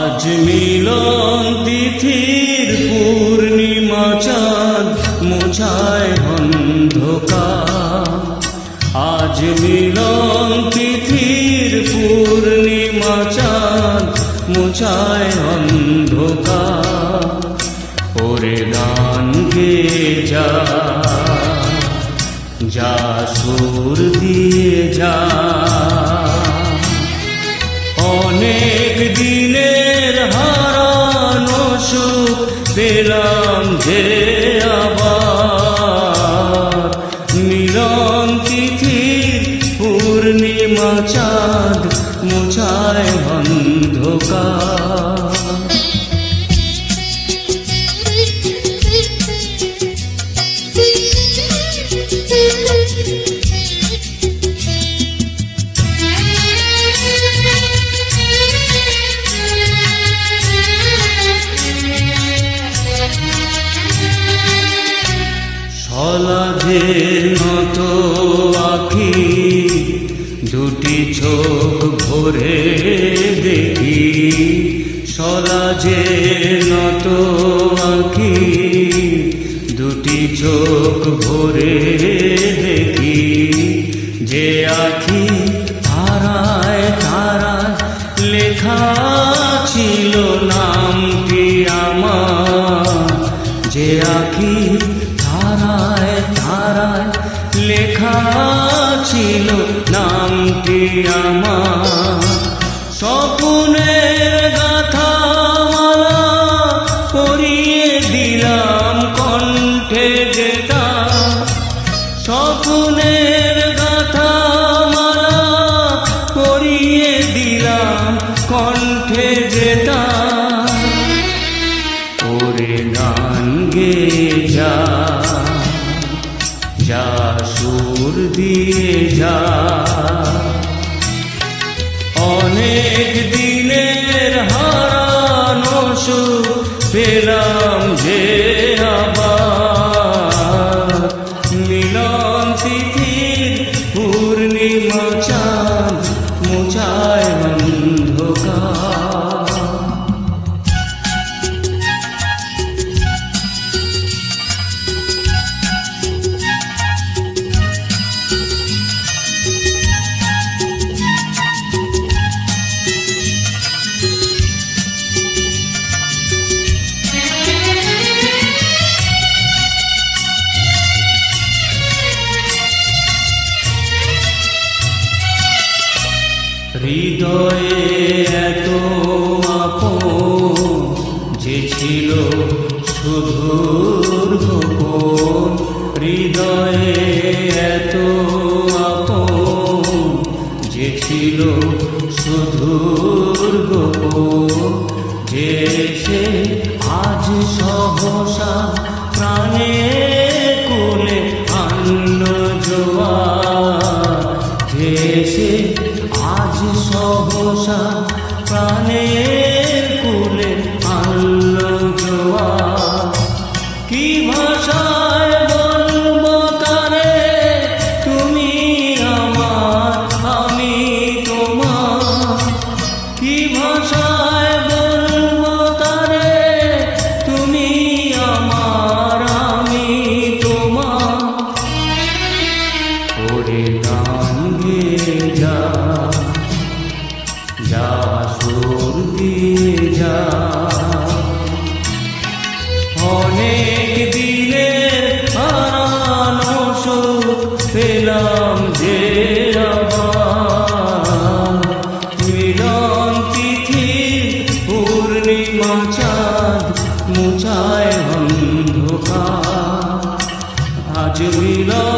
আজ মিলন তিথির পূর্ণিমা চাঁদ মুছায় অন্ধকার। আজ মিলন তিথির পূর্ণিমা চাঁদ মুছায় অন্ধকার। ওরে গান গেয়ে যা, যা সুর দিয়ে যা। অনেক দিনের হারানো সুখ পেলাম যে আবার। মিলন তিথির পূর্ণিমা চাঁদ মুছায় অন্ধকার। সলাজের মতো আঁখি দুটি চোখ ভরে দেখি। সলাজের মতো আঁখি দুটি চোখ ভরে দেখি। যে আঁখি তারায় তারায় লেখা ছিল নামটি আমার। যে আঁখি তারায় তারায় লেখা ছিল নামটি আমার। স্বপ্নের গাথা মালা পরিয়ে দিলাম কণ্ঠে যেটা। স্বপ্নের গাথা মালা পরিয়ে দিলাম কণ্ঠে যেটা। ওরে গান গেয়ে যা, যা সুর দিয়ে যা। অনেক দিনের হারানো সুখ পেলাম যে আবার। মিলন তিথির পূর্ণিমা চাঁদ মুছায় অন্ধকার। হৃদয়ে এত আপন যে ছিল সুদূর গোপন। হৃদয়ে এত আপন যে ছিল সুদূর গোপন। যে সে আজ সহসা প্রাণে কোলে আনলো জোয়ার। যে সে আজ সহসা প্রাণের কুলে আনলো জোয়ার। কি ভাষায় বলবো তারে তুমি আমার আমি তোমার। কি ভাষায় বলবো তারে তুমি আমার আমি তোমার। ওরে গান গেয়ে যা, যা সুর দিয়ে যা। অনেক দিনের হারানো সুখ পেলাম যে আবার। মিলন তিথির পূর্ণিমা চাঁদ মুছায় অন্ধকার। আজ মিলন